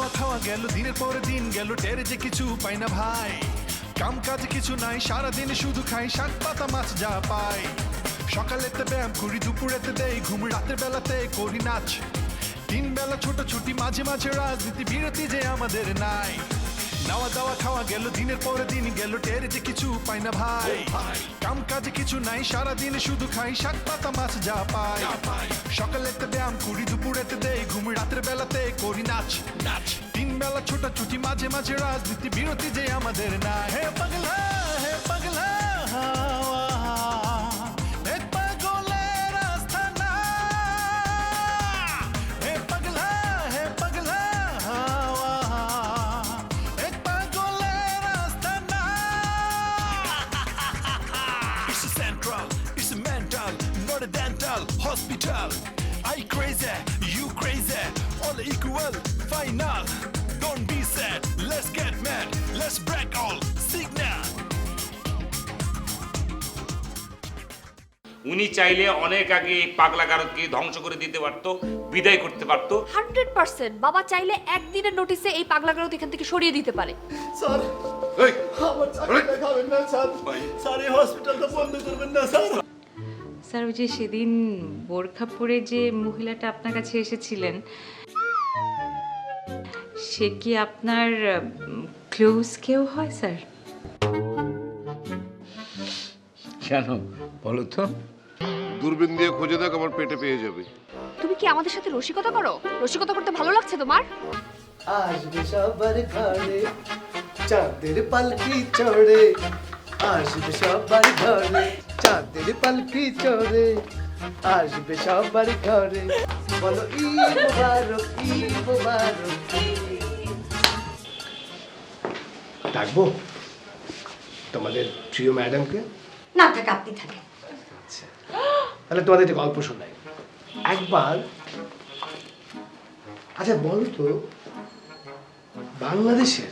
দাওয়া খাওয়া গেল দিনের পরে দিন গেল, টেরে যে কিছু পাই না ভাই। কাম কাজ কিছু নাই, সারাদিন শুধু খাই শাক পাতা মাছ যা পাই। সকালেতে ব্যায়াম করি, দুপুরেতে দেই ঘুম, রাতের বেলাতে করি নাচ। 3 বেলা ছোট ছুটি, মাঝে মাঝে রাজনীতি, বিরতি যে আমাদের নাই। নাওয়া দাওয়া খাওয়া গেল দিনের পরে দিন গেল, টেরে যে কিছু পাই না ভাই। কাম কাজে কিছু নাই, সারাদিন শুধু খাই শাক পাতা মাছ যা পাই। সকালেতে ব্যায়াম করি, দুপুরেতে দেই ঘুম, রাতের বেলাতে করি নাচ। 3 বেলা ছোট ছুটি, মাঝে মাঝে রাজনীতি, বিরতি যে আমাদের নাই। হে পাগলা, হে পাগলা, এক পাগলের আস্তানা। হে পাগলা, হে পাগলা, এক পাগলের আস্তানা। It's a central, it's a mental, not a dental hospital. I crazy, you crazy, all equal, final. Don't be sad, let's get mad, let's break all signal. উনি চাইলে অনেক আগে এই পাগলা গারদকে ধ্বংস করে দিতে পারতো, বিদায় করতে পারতো। 100% বাবা চাইলে একদিনের নোটিসে এই পাগলা গারদ এখান থেকে সরিয়ে দিতে পারে। স্যার এই, আমার চাকরিটা খাবেন না স্যার। স্যার এই হসপিটালটা বন্ধ করবেন না স্যার। স্যার ওই যে সেদিন বোরখা পরে যে মহিলাটা আপনার কাছে এসেছিলেন, সে কি আপনার ক্লোজ কেউ হয় স্যার? কেন বলো তো? দূরবীন দিয়ে খুঁজে দেখ, আমার পেটে পেয়ে যাবে। তুমি কি আমাদের সাথে রসিকতা করো? রসিকতা করতে ভালো লাগছে তোমার? আসবে সবার ঘরে চাঁদের পালকি চড়ে, আসবে সবার ঘরে চাঁদের পালকি চড়ে, আসবে সবার ঘরে। বলো ঈদ মুবারক, ঈদ মুবারক। ডাকবো তোমাদের প্রিয় ম্যাডামকে? না থাক, আপনি থাকেন। তাহলে তোমাদের একটা গল্প শোনাই। একবার, আচ্ছা বলো তো, বাংলাদেশের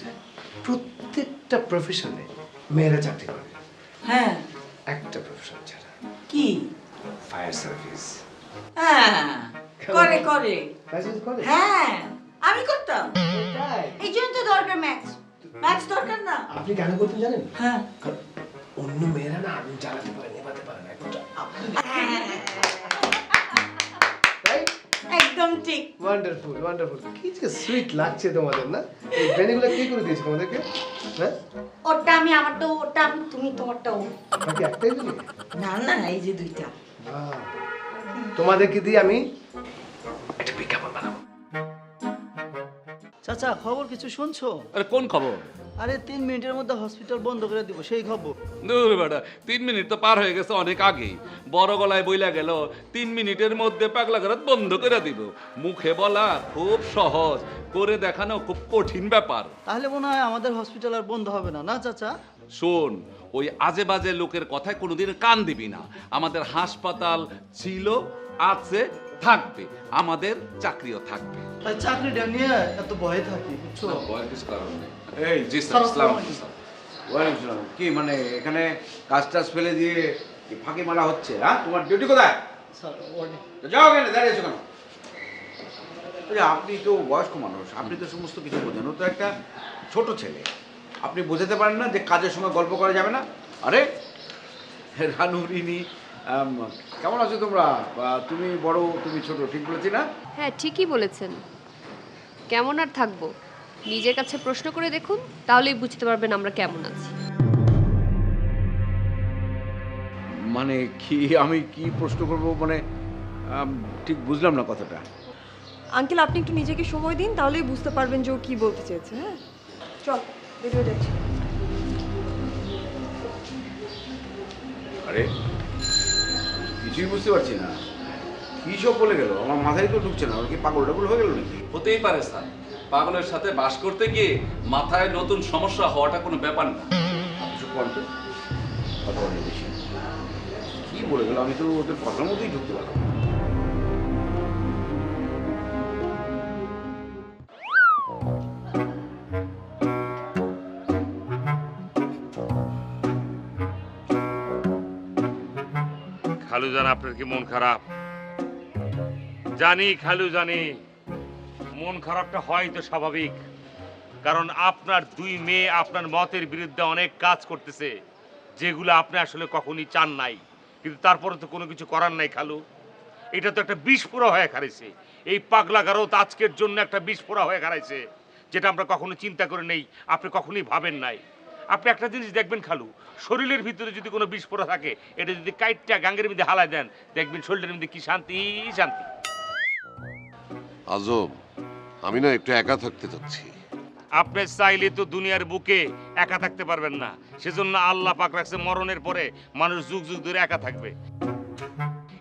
প্রত্যেকটা প্রফেশনে মেয়েরা চাকরি করে, হ্যাঁ, একটা প্রফেশন ছাড়া, কি? Fire service. হ্যাঁ, করে করে। সার্ভিস করে? হ্যাঁ, আমি করতাম। তাই? এই জন্য তো দরকার ম্যাথস। ম্যাথস দরকার না? আপনি কেন করতেন জানেন? হ্যাঁ। কারণ অন্য মেয়েরা না আগুন জ্বালাতে পারে, নেভাতে পারে না, একটা আপনি। রাইট? একদম ঠিক। Wonderful, wonderful. কি যে সুইট লাগছে তোমাদের না? এই ব্রেনগুলো কে করে দিয়েছে তোমাদেরকে? হ্যাঁ? ওটা আমি, আমারটা ওটা আমি, তুমি তোমারটা ও। নাকি একটাই দিলে? না না, এই যে দুইটা। বাহ। তোমাদেরকে দিয়ে আমি একটা বিজ্ঞাপন বানাবো। চাচা, খবর কিছু শুনছো? আরে কোন খবর? আরে 3 মিনিটের মধ্যে হসপিটাল বন্ধ করে দিব, সেই খবর। দূর বেটা, 3 মিনিট তো পার হয়ে গেছে অনেক আগেই। বড় গলায় বইলা গেল 3 মিনিটের মধ্যে পাগলা গারদ বন্ধ করে দিব। মুখে বলা খুব সহজ, করে দেখানো খুব কঠিন ব্যাপার। তাহলে মনে হয় আমাদের হসপিটাল আর বন্ধ হবে না, না চাচা? শোন, ওই আজে বাজে লোকের কথায় কোনোদিন কান দিবি না। আমাদের হাসপাতাল ছিল, আছে, থাকবে। আমাদের চাকরিও থাকবে। তাই চাকরিটা নিয়ে এত ভয়ে থাকি, বুঝছো? ভয়ের কিছু কারণ নেই। এই জি স্যার, আসসালামু আলাইকুম স্যার। ওয়ালাইকুম সালাম। কি মানে এখানে কাজ টাজ ফেলে দিয়ে কি ফাঁকি মারা হচ্ছে? হ্যাঁ, তোমার ডিউটি কোথায়? স্যার, ওয়ার্ডে। তো যাও, কেন দাঁড়িয়েছো কেন? আচ্ছা, আপনি তো বয়স্ক মানুষ, আপনি তো সমস্ত কিছু বোঝেন। ও তো একটা ছোট ছেলে, আপনি বোঝাতে পারেন না যে কাজের সময় গল্প করা যাবে না? আরে রানু, রিনি, কেমন আছো তোমরা? তুমি বড়, তুমি ছোট, ঠিক বলেছি না? হ্যাঁ, ঠিকই বলেছেন। কেমন আর থাকবো? নিজের কাছে প্রশ্ন করে দেখুন, তাহলেই বুঝতে পারবেন আমরা কেমন আছি। মানে কি, আমি কি প্রশ্ন করবো মানে ঠিক বুঝলাম না কথাটা। আঙ্কেল, আপনি একটু নিজেকে সময় দিন, তাহলেই বুঝতে পারবেন যে ও কি বলতে চেয়েছে। হ্যাঁ, চল বেরিয়ে যাচ্ছি। আরে কিছুই বুঝতে পারছি না, কি সব বলে গেল, আমার মাথায় তো ঢুকছে না। ওর কি পাগল টাগল হয়ে গেল নাকি? হতেই পারে স্যার, পাগলের সাথে বাস করতে গিয়ে মাথায় নতুন সমস্যা হওয়াটা কোনো ব্যাপার না। আপনি সব বলতো কথা বলে বেশি কি বলে গেল, আমি তো ওদের কথার মধ্যেই ঢুকতে পারলাম না। খালু জান, আপনার কি মন খারাপ? জানি খালু, জানি মন খারাপটা হয় তো স্বাভাবিক, কারণ আপনার দুই মেয়ে আপনার মতের বিরুদ্ধে অনেক কাজ করতেছে, যেগুলো আপনি আসলে কখনই চান নাই, কিন্তু তারপরে তো কোনো কিছু করার নাই খালু। এটা তো একটা বিস্ফোরা হয়ে খারাইছে, এই পাগলা গারদ আজকের জন্য একটা বিস্ফোরা হয়ে খারাইছে, যেটা আমরা কখনো চিন্তা করে নেই, আপনি কখনোই ভাবেন নাই। আপনি একটা জিনিস দেখবেন খালু, শরীরের ভিতরে যদি কোনো বিস্ফোরা থাকে, এটা যদি কাইটটা গাঙ্গের মধ্যে হালায় দেন, দেখবেন শরীরের মধ্যে কি শান্তি শান্তি। আজব, আমি না একটু একা থাকতে চাচ্ছি। আপনি চাইলে তো দুনিয়ার বুকে একা থাকতে পারবেন না, সেজন্য আল্লাহ পাক রাখছে মরণের পরে মানুষ যুগ যুগ ধরে একা থাকবে।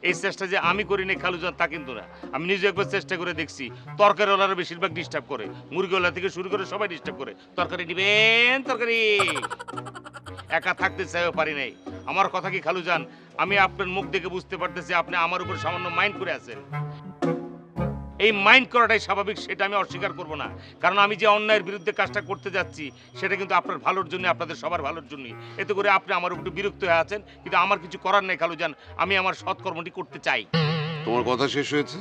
এই চেষ্টা যে আমি করি না খালুজান তা কিন্তু না, আমি নিজে একবার চেষ্টা করে দেখছি। তরকারিওয়ালারা বেশিরভাগ ডিস্টার্ব করে, মুরগিওয়ালা থেকে শুরু করে সবাই ডিস্টার্ব করে, তরকারি দিবেন তরকারি। একা থাকতে চাইও পারি নাই। আমার কথা কি খালুজান, আমি আপনার মুখ দেখে বুঝতে পারতেছি আপনি আমার উপর সামান্য মাইন্ড করে আছেন। এই মাইন্ড করাটাই স্বাভাবিক, সেটা আমি অস্বীকার করব না, কারণ আমি যে অন্যায়ের বিরুদ্ধে কাজটা করতে যাচ্ছি সেটা কিন্তু আপনার ভালোর জন্য, আপনাদের সবার ভালোর জন্যই। এতে করে আপনি আমার উপর বিরক্ত হয়ে আছেন, কিন্তু আমার কিছু করার নেই খালুজান, আমি আমার সৎকর্মটি করতে চাই। তোমার কথা শেষ হয়েছে?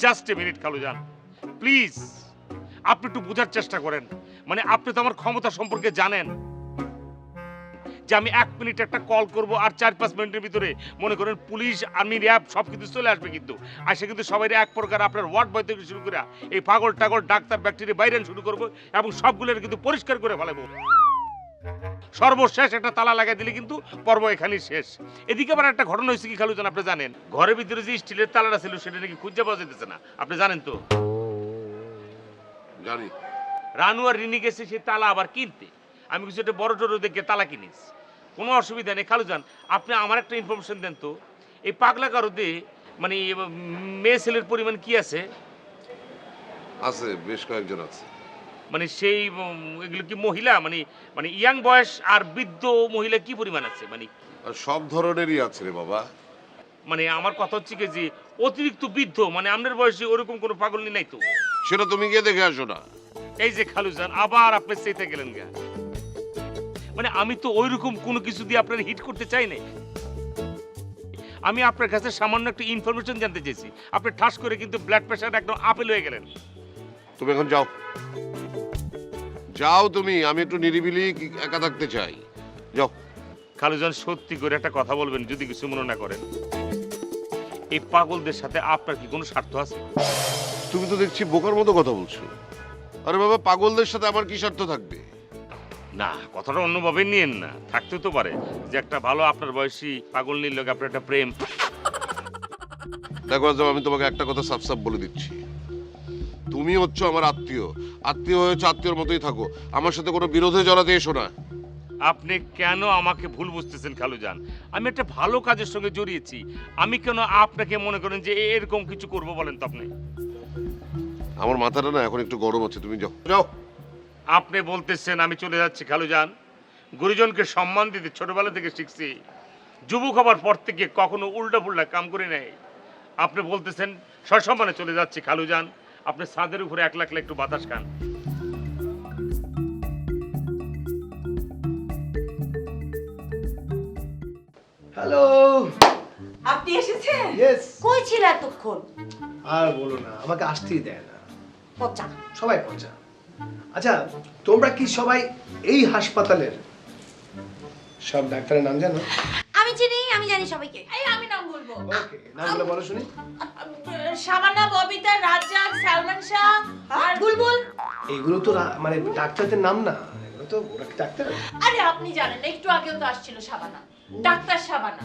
জাস্ট এ মিনিট খালুজান, প্লিজ আপনি একটু বোঝার চেষ্টা করেন। মানে আপনি তো আমার ক্ষমতা সম্পর্কে জানেন যে আমি 1 মিনিট একটা কল করব আর 4-5 মিনিটের ভিতরে মনে করেন পুলিশ, আর্মি, র্যাব সব কিছু চলে আসবে, কিন্তু আসে কিন্তু সবাই এক প্রকার আপনার ওয়ার্ড বয় থেকে শুরু করে এই পাগল টাগল ডাক্তার ব্যাকটেরিয়া বাইরে শুরু করবো এবং সবগুলোর কিন্তু পরিষ্কার করে ফেলাবো। সর্বশেষ একটা তালা লাগাই দিলে কিন্তু পর্ব এখানেই শেষ। এদিকে আবার একটা ঘটনা হয়েছে কি খালুজান, আপনি জানেন ঘরের ভিতরে যে স্টিলের তালাটা ছিল সেটা নাকি খুঁজে পাওয়া যেতেছে না, আপনি জানেন তো? জানি। রানু আর রিনি গেছে সেই তালা আবার কিনতে, আমি কিছু একটা বড় টড়ো দেখে তালা কিনিস, কোনো অসুবিধা নেই। খালুজান আপনি আমার একটা ইনফরমেশন দেন তো, এই পাগলা গারদে মানে মেয়ে ছেলের পরিমাণ কি আছে? আছে, বেশ কয়েকজন আছে। মানে সেই এগুলো কি মহিলা, মানে মানে ইয়াং বয়স আর বৃদ্ধ মহিলা কি পরিমাণ আছে? মানে আর সব ধরনেরই আছে রে বাবা। মানে আমার কথা হচ্ছে কি যে অতিরিক্ত বৃদ্ধ, মানে আপনার বয়সে ওরকম কোনো পাগল নাই তো? সেটা তুমি গিয়ে দেখে আসো না। এই যে খালুজান আবার আপনি সেইতে গেলেন গা, মানে আমি তো ওইরকম কোনো কিছু দিয়ে আপনার হিট করতে চাই না। আমি আপনার কাছে সামান্য একটা ইনফরমেশন জানতে চেয়েছি, আপনি ঠাস করে কিন্তু ব্লাড প্রেশার একদম আপেল হয়ে গেলেন। তুমি এখন যাও, যাও তুমি, আমি একটু নিরিবিলি একা থাকতে চাই, যাও। খালুজান সত্যি করে একটা কথা বলবেন যদি কিছু মনে না করেন, এই পাগলদের সাথে আপনার কি কোনো স্বার্থ আছে? তুমি তো দেখছি বোকার মতো কথা বলছো। আরে বাবা, পাগলদের সাথে আমার কি স্বার্থ থাকবে? না, কথাটা অন্যভাবে নিয়েন না, থাকতে তো পারে যে একটা ভালো আপনার বয়সী পাগল নিল আপনার একটা প্রেম। দেখো আজব, আমি তোমাকে একটা কথা সাফ সাফ বলে দিচ্ছি, তুমি হচ্ছে আমার আত্মীয়, আত্মীয় হয়েছে আত্মীয়র মতোই থাকো, আমার সাথে কোনো বিরোধে জড়াতে এসো না। আপনি কেন আমাকে ভুল বুঝতেছেন খালুজান? আমি একটা ভালো কাজের সঙ্গে জড়িয়েছি, আমি কেন আপনাকে মনে করেন যে এরকম কিছু করব বলেন তো আপনি? আমার মাথাটা না এখন একটু গরম আছে, তুমি যাও, যাও। আপনি বলতেছেন আমি চলে যাচ্ছি খালুজান? গুরুজনকে সম্মান দিতে ছোটবেলা থেকে শিখছি, যুবক হবার পর থেকে কখনো উল্টা পুল্টা কাম করে নাই। আপনি বলতেছেন সসম্মানে চলে যাচ্ছি খালুজান, আপনি ছাদের উপরে একলা একলা একটু বাতাস খান। হ্যালো। আপনি এসেছেন? ইয়েস। কই ছিল এতক্ষণ? আর বলো না, আমাকে আসতেই দেয় না, পচা। সবাই পচা। আচ্ছা, তোমরা কি সবাই এই হাসপাতালের সব ডাক্তারের নাম জানো? আমি চিনি, আমি জানি সবাইকে। এই আমি নাম বলবো। ওকে, নামগুলো বলো শুনি। শাবানা, ববিতা, রাজ্জাক, সালমান শাহ আর বুলবুল। এগুলো তো মানে ডাক্তারদের নাম না, এগুলো তো ওরা কি ডাক্তার? আরে আপনি জানেন না, একটু আগেও তো আসছিল শাবানা, ডাক্তার শাবানা।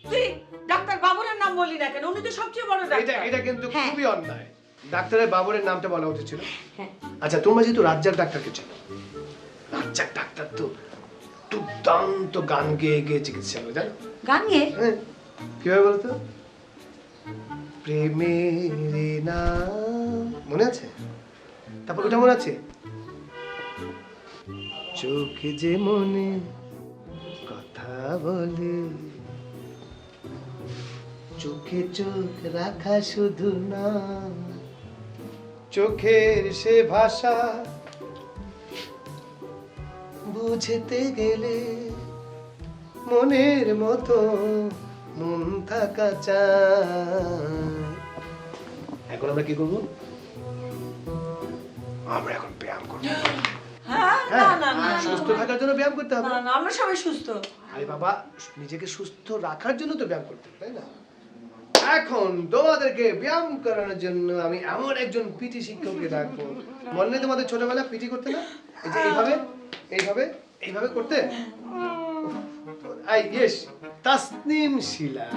তুই ডাক্তার বাবুরের নাম বললি না কেন? উনি তো সবচেয়ে বড় ডাক্তার। এটা কিন্তু খুবই অন্যায়, ডাক্তারের বাবুরের নামটা বলা উচিত ছিল। আচ্ছা, তোমরা যেহেতু রাজ্জাক ডাক্তারকে চেনো, রাজ্জাক ডাক্তার তো দুর্দান্ত গান গেয়ে গেয়ে চিকিৎসা করে, জানো? গান গেয়ে? হ্যাঁ, কিভাবে বলতো? প্রেমের নাম মনে আছে? তারপর ওটা মনে আছে? চোখে যে মনে কথা বলে, চোখে চোখ রাখা শুধু না, চোখের সে ভাষা বুঝতে গেলে মনের মতো মন থাকা চায়। এখন আমরা কি করবো? আমরা এখন ব্যায়াম করবো। হ্যাঁ না না না সুস্থ থাকার জন্য ব্যায়াম করতে হবে। না না আমরা সবাই সুস্থ। আরে বাবা, নিজেকে সুস্থ রাখার জন্য তো ব্যায়াম করতে হবে, তাই না? এখন তোমাদেরকে ব্যায়াম করানোর জন্য আমি এমন একজন পিটি শিক্ষককে ডাকবো। মনে নেই তোমাদের ছোটবেলা পিটি করতে না? এই যে এইভাবে এইভাবে এইভাবে করতে। ইয়েস, তাসনিম শিলা,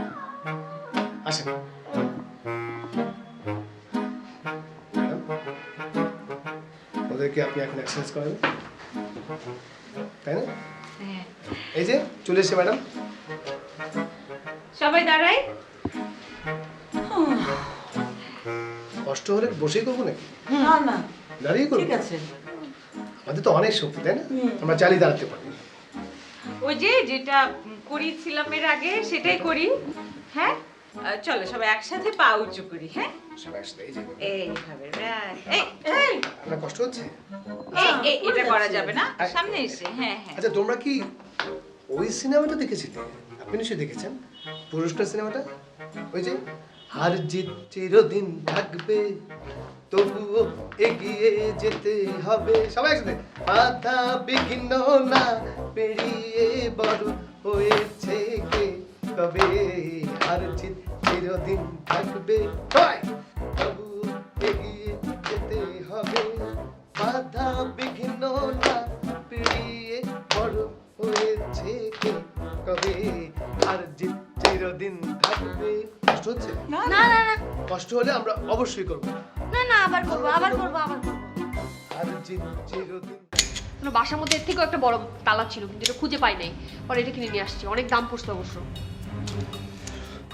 আসেন। ওদেরকে আপনি এখন এক্সারসাইজ করাবেন, তাই না? এই যে চলে এসে ম্যাডাম। সবাই দাঁড়াই। কষ্ট হলে বসেই করবো নাকি? না না দাঁড়িয়ে করবো? ঠিক আছে। আমাদের তো অনেক শক্তি, তাই না? আমরা চালিয়ে দাঁড়াতে পারি। ওই যে যেটা করেছিলাম এর আগে সেটাই করি। হ্যাঁ, চলো সবাই একসাথে পা উঁচু করি। হ্যাঁ, সবাই একসাথে এই যে এইভাবে right. এই এই আপনার কষ্ট হচ্ছে? এটা করা যাবে না, সামনে এসে। হ্যাঁ হ্যাঁ। আচ্ছা, তোমরা কি ওই সিনেমাটা দেখেছিলে? আপনি নিশ্চয়ই দেখেছেন, পুরস্কার সিনেমাটা। ওই যে হার জিত চিরদিন থাকবে, তবুও এগিয়ে যেতে হবে। সবাই একসাথে। বাধা বিঘ্ন না পেরিয়ে বড় হয়েছে কে, তবে হার জিত চিরদিন থাকবে। সবাই, তবুও এগিয়ে যেতে হবে। বাধা বিঘ্ন না পেরিয়ে বড় হয়েছে কে, তবে আর জিত চিরদিন থাকবে। কষ্ট হচ্ছে? না না না কষ্ট হলে আমরা অবশ্যই করবো। না না, আবার করবো আবার করবো আবার করবো। আর জিত চিরদিন। বাসার মধ্যে এর থেকেও একটা বড় তালা ছিল, কিন্তু এটা খুঁজে পাই নাই। পরে এটা কিনে নিয়ে আসছি, অনেক দাম পড়ছে অবশ্য।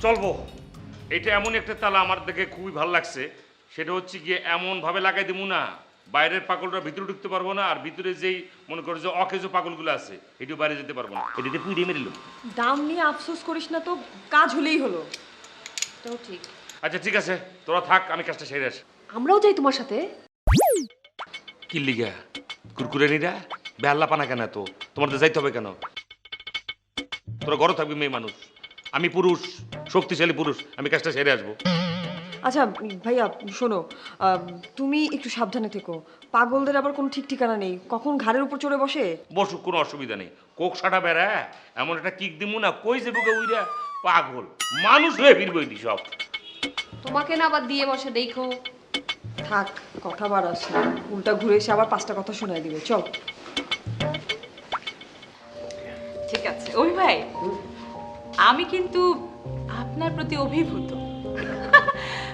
চলবো। এটা এমন একটা তালা আমার দেখে খুবই ভালো লাগছে। সেটা হচ্ছে গিয়ে এমন ভাবে লাগাই দিব না, বাইরের পাগলটা ভিতরে ঢুকতে পারবো না, আর ভিতরে যেই মনে করো যে অকেজো পাগলগুলো আছে এটিও বাইরে যেতে পারবো না। এটিতে পুড়িয়ে মেরিল। দাম নিয়ে আফসোস করিস না তো, কাজ হলেই হলো। এটাও ঠিক। আচ্ছা ঠিক আছে, তোরা থাক, আমি কাজটা সেরে আসি। আমরাও যাই তোমার সাথে। কি লিগা কুরকুরেনিরা বেহাল্লা পানা কেন? তো তোমাদের যাইতে হবে কেন? তোরা ঘরে থাকবি, মেয়ে মানুষ, আমি পুরুষ, শক্তিশালী পুরুষ, আমি কাজটা সেরে আসবো। আচ্ছা ভাইয়া শোনো, তুমি একটু সাবধানে থেকো। পাগলদের আবার কোনো ঠিক ঠিকানা নেই, কখন ঘাড়ের উপর চড়ে বসে। বসুক, কোনো অসুবিধা নেই। কোক সাটা বেড়া এমন একটা কিক দিমু না, কই যে বুকে উইরা পাগল মানুষ হয়ে ফিরবো এটি সব। তোমাকে না আবার দিয়ে বসে দেখো। থাক, কথা বাড়াস না, উল্টা ঘুরে এসে আবার 5টা কথা শোনায় দিবে। চল। ঠিক আছে ওই ভাই, আমি কিন্তু আপনার প্রতি অভিভূত।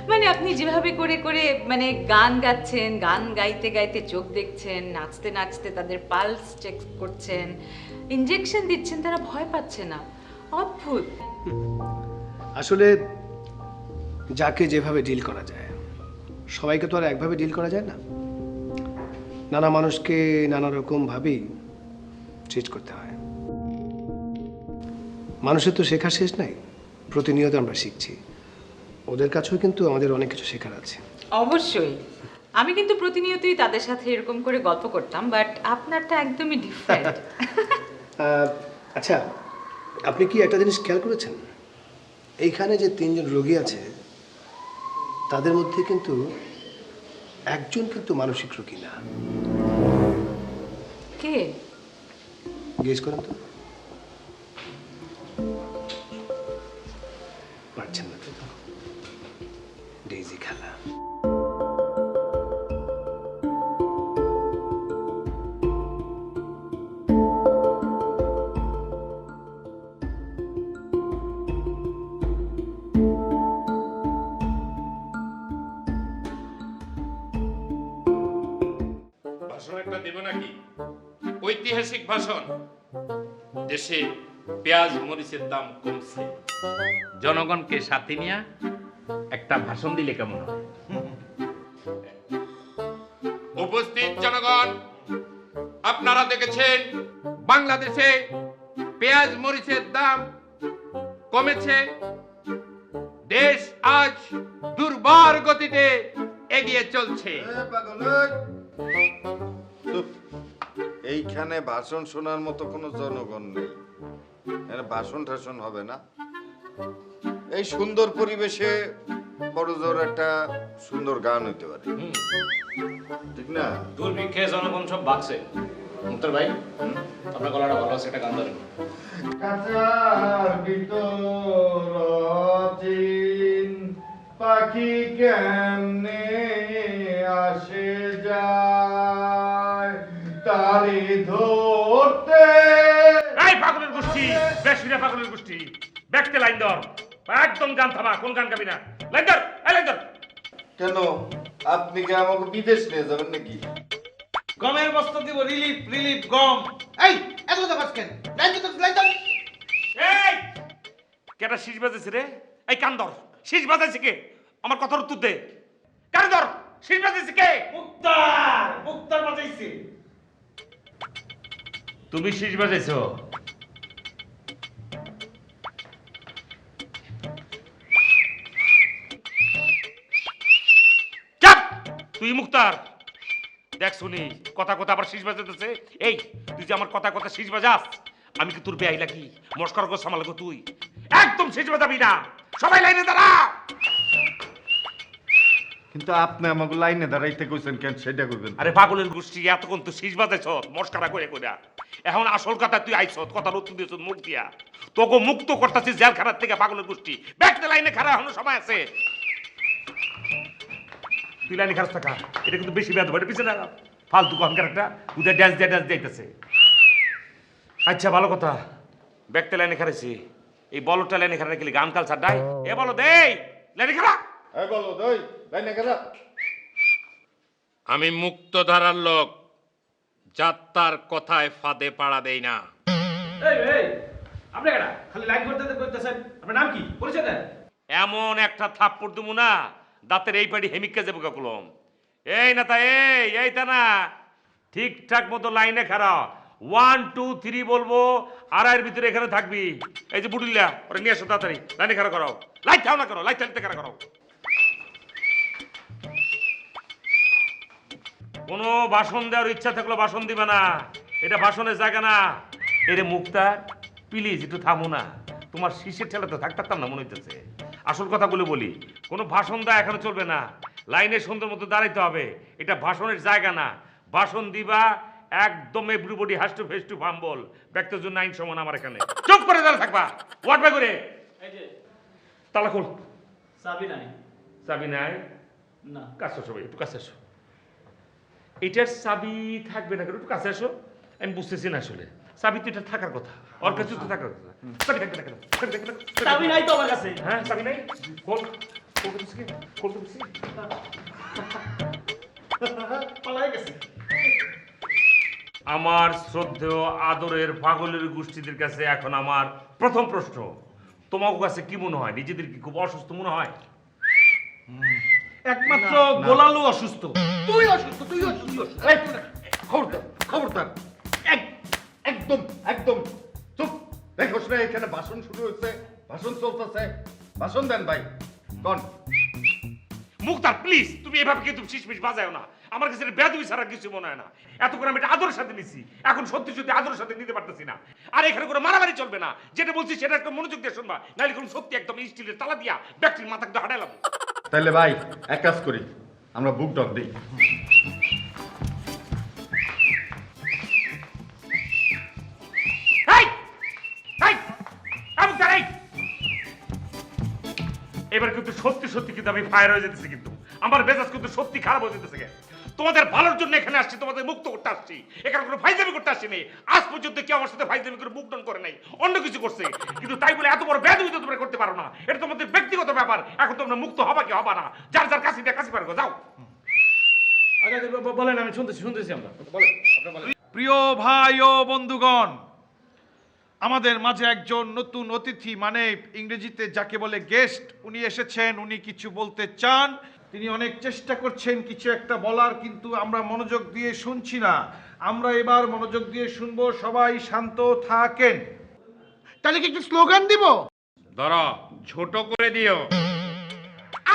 মানে আপনি যেভাবে করে করে মানে গান গাচ্ছেন, গান গাইতে গাইতে চোখ দেখছেন, নাচতে নাচতে তাদের পালস চেক করছেন, ইনজেকশন দিচ্ছেন, তারা ভয় পাচ্ছে না। অদ্ভুত। আসলে যাকে যেভাবে ডিল করা যায়, সবাইকে তো আর একভাবে ডিল করা যায় না। নানা মানুষকে নানা রকম ভাবেই ট্রিট করতে হয়। মানুষের তো শেখার শেষ নাই, প্রতিনিয়ত আমরা শিখছি। ওদের কাছেও কিন্তু আমাদের অনেক কিছু শেখার আছে। অবশ্যই। আমি কিন্তু প্রতিনিয়তই তাদের সাথে এরকম করে গল্প করতাম, বাট আপনারটা একদমই ডিফারেন্ট। আচ্ছা, আপনি কি একটা জিনিস খেয়াল করেছেন? এইখানে যে 3 জন রোগী আছে, তাদের মধ্যে কিন্তু একজন কিন্তু মানসিক রোগী না। কে? গেস করেন তো। পারছেন না তো? ডেইজি খালা। ভাষণ একটা দেব নাকি? ঐতিহাসিক ভাষণ। দেশে পেঁয়াজ মরিচের দাম কমছে, জনগণকে সাথে নিয়ে একটা ভাষণ দিলে কেমন হয়? উপস্থিত জনগণ, আপনারা দেখেছেন বাংলাদেশে পেঁয়াজ মরিচের দাম কমেছে। দেশ আজ দুর্বার গতিতে এগিয়ে চলছে। এইখানে ভাষণ শোনার মতো কোনো জনগণ নেই, ভাষণ টাষণ হবে না। এই সুন্দর পরিবেশে বড় জোর একটা সুন্দর গান হইতে পারে, ঠিক না? দুর্ভিক্ষে জনগণ সব বাঁচছে। মুক্তার ভাই, আপনার গলাটা ভালো আছে, একটা গান ধরেন। কাঁচার ভিতর অচিন পাখি কেমনে আসে যায় তারি ধরতে। এই পাগলের গোষ্ঠী, বেশিরা পাগলের গোষ্ঠী, ব্যাকতে লাইন ধর, একদম গান থামা, কোন গান গাবি না, লাইন ধর, এই লাইন ধর। কেন, আপনি কি আমাকে বিদেশ নিয়ে যাবেন নাকি? গমের বস্তা দিব, রিলিফ রিলিফ গম। এই এত কথা কেন? লাইন তো লাইন তো। এই কেটা শীষ বাজেছে রে? এই কান ধর, শীষ বাজাইছে কে? আমার কথার উত্তর দে। কান ধর, শীষ বাজাইছে কে? মুক্তার, মুক্তার বাজাইছে। তুমি শীষ বাজাইছো? চাপ! তুই মুক্তার দেখ শুনি, কথা কথা আবার শীষ বাজাতেছে। এই তুই যে আমার কথা কথা শীষ বাজাস, আমি কি তোর বেআই লাগি? মস্কর গো সামালগো তুই, একদম শীষ বাজাবি না। সবাই লাইনে দাঁড়া। কিন্তু আপনি আমাকে লাইনে দাঁড়াইতে কইছেন কেন সেটা কইবেন। আরে পাগলের গোষ্ঠী, এতক্ষণ তো শীষ বাজাইছ মস্কারা করে কইরা, এখন আসল কথা তুই আইছ, কথার উত্তর দিয়েছ মুখ দিয়া। তোকে মুক্ত করতেছিস জেলখানার থেকে পাগলের গোষ্ঠী। ব্যাকতে লাইনে খারাপ, এখনো সময় আছে। তুই লাইনে খারাপ থাকা, এটা কিন্তু বেশি বেদ হয়, পিছনে ফালতু কনকার একটা উদয় ড্যান্স দিয়ে ড্যান্স দিতেছে। আচ্ছা ভালো কথা, ব্যাকতে লাইনে খারাইছি, এই বলটা লাইনে খারাপ গেলে গান কাল ছাড় ডাই। এ বলো দেই লাইনে খারাপ। এই বলো দই লাইনে খারাপ। আমি মুক্ত ধারার লোক, যাত্রার কথায় ফাঁদে পাড়া দেই না। এই এই আপনি কেডা? খালি লাইন করতে করতেছেন। আপনার নাম কি? পরিচয় দেন। এমন একটা থাপ্পড় দেবো না, দাঁতের এই পাড়ি হেমিককে যাবো কাকুলম। এই না তা এই তা না, ঠিকঠাক মতো লাইনে খাড়া, 1 2 3 বলবো, আর এর ভিতরে এখানে থাকবি। এই যে বুড়িল্লা, ওরা নিয়ে আসো তাড়াতাড়ি, লাইনে খাড়া করাও। লাইট থাও না করো, লাইট চালিতে খাড়া করাও। কোনো ভাষণ দেওয়ার ইচ্ছা থাকলে ভাষণ দিবে না, এটা ভাষণের জায়গা না। এরে মুক্তার প্লিজ একটু থামো না, তোমার শীষের ঠেলা তো থাকতাম না মনে হইতেছে। আসল কথাগুলো বলি, কোনো ভাষণ দেওয়া এখানে চলবে না, লাইনে সুন্দর মতো দাঁড়াইতে হবে। এটা ভাষণের জায়গা না, ভাষণ দিবা একদম everybody has to face to fumble. ব্যক্তির জন্য আইন সমান আমার এখানে। চুপ করে দাঁড়া থাকবা, ওয়াট বাই করে। এই যে তালা খোল। চাবি নাই। চাবি নাই না। কাছে সবাই একটু কাছে আসো। এটার চাবি থাকবে না, একটু কাছে আসো। আমি বুঝতেছি না আসলে, চাবি তো এটা থাকার কথা, ওর কাছে তো থাকার কথা। চাবি থাকবে না কেন? চাবি নাই তো আমার কাছে। হ্যাঁ চাবি নাই, খোল। খোল তো বুঝছি। পালাই গেছে। আমার শ্রদ্ধেয় আদরের পাগলের গোষ্ঠীদের কাছে এখন আমার প্রথম প্রশ্ন, তোমার কাছে কি মনে হয়, নিজেদের কি খুব অসুস্থ মনে হয়? একমাত্র গোলালু অসুস্থ। তুই অসুস্থ, তুই অসুস্থ। খবরদার খবরদার, একদম একদম চুপ। দেখোস না এখানে ভাষণ শুরু হয়েছে, ভাষণ চলতেছে, ভাষণ দেন ভাই কোন। মুক্তার প্লিজ, তুমি এভাবে কিন্তু শিশমিশ বাজাও না, আমার কাছে বেদবি ছাড়া কিছু মনে হয় না। এত করে আমি এটা আদরের সাথে নিছি, এখন সত্যি সত্যি আদরের সাথে নিতে পারতেছি না। আর এখানে কোনো মারামারি চলবে না, যেটা বলছি সেটা একটু মনোযোগ দিয়ে শুনবা, নাহলে কোনো সত্যি একদম স্টিলের তালা দিয়া ব্যক্তির মাথা একটু হাঁটাইলাম। তাহলে ভাই এক কাজ করি, আমরা বুক ডক দিই। এবার কিন্তু সত্যি সত্যি কিন্তু আমি ফায়ার হয়ে যেতেছি, কিন্তু আমার মেজাজ কিন্তু সত্যি খারাপ হয়ে যেতেছে। তোমাদের ভালোর জন্য এখানে আসছি, তোমাদের মুক্ত করতে আসছি, এখানে কোনো ফাইজলামি করতে আসছি নেই। আজ পর্যন্ত কেউ আমার সাথে ফাইজলামি করে মুখ ডাউন করে নাই, অন্য কিছু করছে, কিন্তু তাই বলে এত বড় বেদবি তো তোমরা করতে পারো না। এটা তোমাদের ব্যক্তিগত ব্যাপার, এখন তোমরা মুক্ত হবা কি হবা না, যার যার কাছে কাছে পারবো, যাও। বলেন, আমি শুনতেছি আমরা। প্রিয় ভাই ও বন্ধুগণ, আমাদের মাঝে একজন নতুন অতিথি, মানে ইংরেজিতে যাকে বলে গেস্ট, উনি এসেছেন। উনি কিছু বলতে চান, তিনি অনেক চেষ্টা করছেন কিছু একটা বলার, কিন্তু আমরা মনোযোগ দিয়ে শুনছি না। আমরা এবার মনোযোগ দিয়ে শুনবো, সবাই শান্ত থাকেন। তাহলে কি একটু স্লোগান দিব? ধরো, ছোট করে দিও।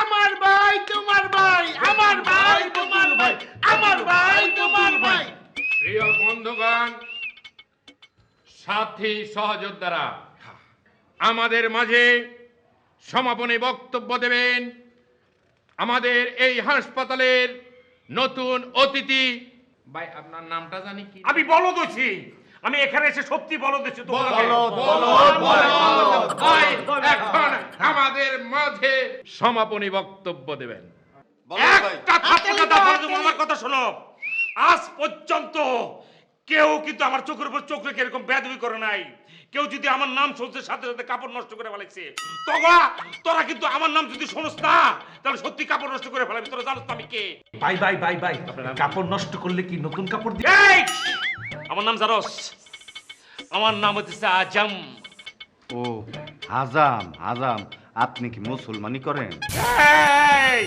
আমার ভাই তোমার ভাই, আমার ভাই তোমার ভাই, আমার ভাই তোমার ভাই। প্রিয় বন্ধুগণ, সাথী সহযোদ্ধারা, আমাদের মাঝে সমাপনী বক্তব্য দেবেন আমাদের এই হাসপাতালের নতুন অতিথি। ভাই আপনার নামটা জানি কি? আমি বলদ হইছি, আমি এখানে এসে সত্যি বলদ হইছি। ভাই, এখন আমাদের মাঝে সমাপনী বক্তব্য দেবেন। একটা থাপ্পড় দাও, আমার কথা শোনো। আজ পর্যন্ত কেউ কিন্তু আমার চোখের উপর চোখ রেখে এরকম বেয়াদবি করে নাই। কেউ যদি আমার নাম শুনছে সাথে সাথে কাপড় নষ্ট করে ফেলাইছে। তোরা কিন্তু আমার নাম যদি শোনস না তাহলে সত্যি কাপড় নষ্ট করে ফেলাবি। তোরা জানোস আমি কে? ভাই ভাই ভাই ভাই, কাপড় নষ্ট করলে কি নতুন কাপড় দিয়ে? এই! আমার নাম জানোস? আমার নাম হচ্ছে আজম। ও আজাম, আজাম আপনি কি মুসলমানি করেন? এই!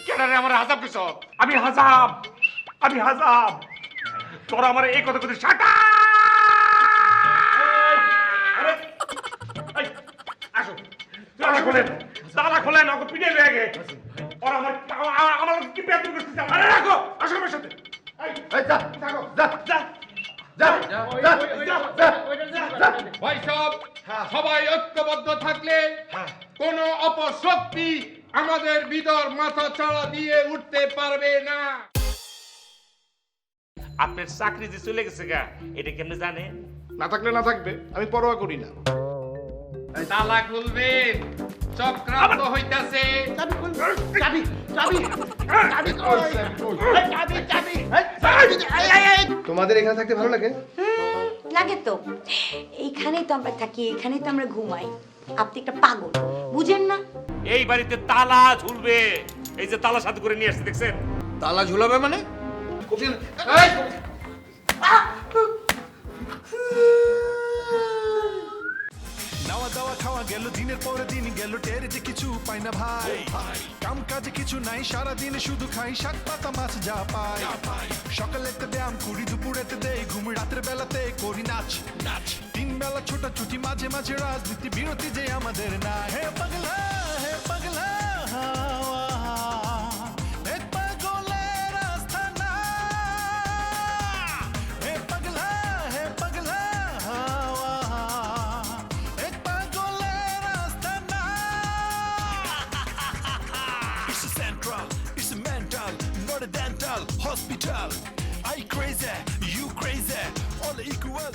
কেন রে আমার হাজাব কিস? আমি হাজাব, আমি হাজাব। তোরা আমার এই কথা কথা শাটা। তালা খোলেন, তালা খোলেন, ওকে পিটে লেগে গে। ওরা আমার কি বেয়াদবি করতে চায়? আরে রাখো, আসো আমার সাথে। এই যা, থাকো, যা, যা, যা, যা, যা, যা। ভাই সব সবাই ঐক্যবদ্ধ থাকলে কোন অপশক্তি আমাদের ভিতর মাথা চাড়া দিয়ে উঠতে পারবে না। আপনার চাকরি যে চলে গেছে গা, এটা কেমনে জানেন? না থাকলে না থাকবে, আমি পরোয়া করি না। তালা খুলবেন, চক্রান্ত হইতাছে। তোমাদের এখানে থাকতে ভালো লাগে? লাগে তো, এইখানেই তো আমরা থাকি, এইখানেই তো আমরা ঘুমাই। আপনি একটা পাগল, বুঝেন না? এই বাড়িতে তালা ঝুলবে। এই যে তালা সাথে করে নিয়ে আসছে, দেখছেন? তালা ঝুলাবে মানে? নাওয়া দাওয়া খাওয়া গেল, দিনের পরে দিন গেল, টের যে কিছু পাই না ভাই। কাম কাজে কিছু নাই, সারাদিন শুধু খাই শাক পাতা মাছ যা পাই। সকালেতে ব্যায়াম করি, দুপুরেতে দেই ঘুম, রাতের বেলাতে করি নাচ নাচ। তিন বেলা ছোটাছুটি, মাঝে মাঝে রাজনীতি, বিরতি যে আমাদের না। হে পাগলা, হে পাগলা, হাওয়া, এক পাগলের আস্তানা। হে পাগলা, হে পাগলা, হাওয়া, এক পাগলের আস্তানা। It's a central, it's a mental, not a dental hospital. I crazy, you crazy, all equal.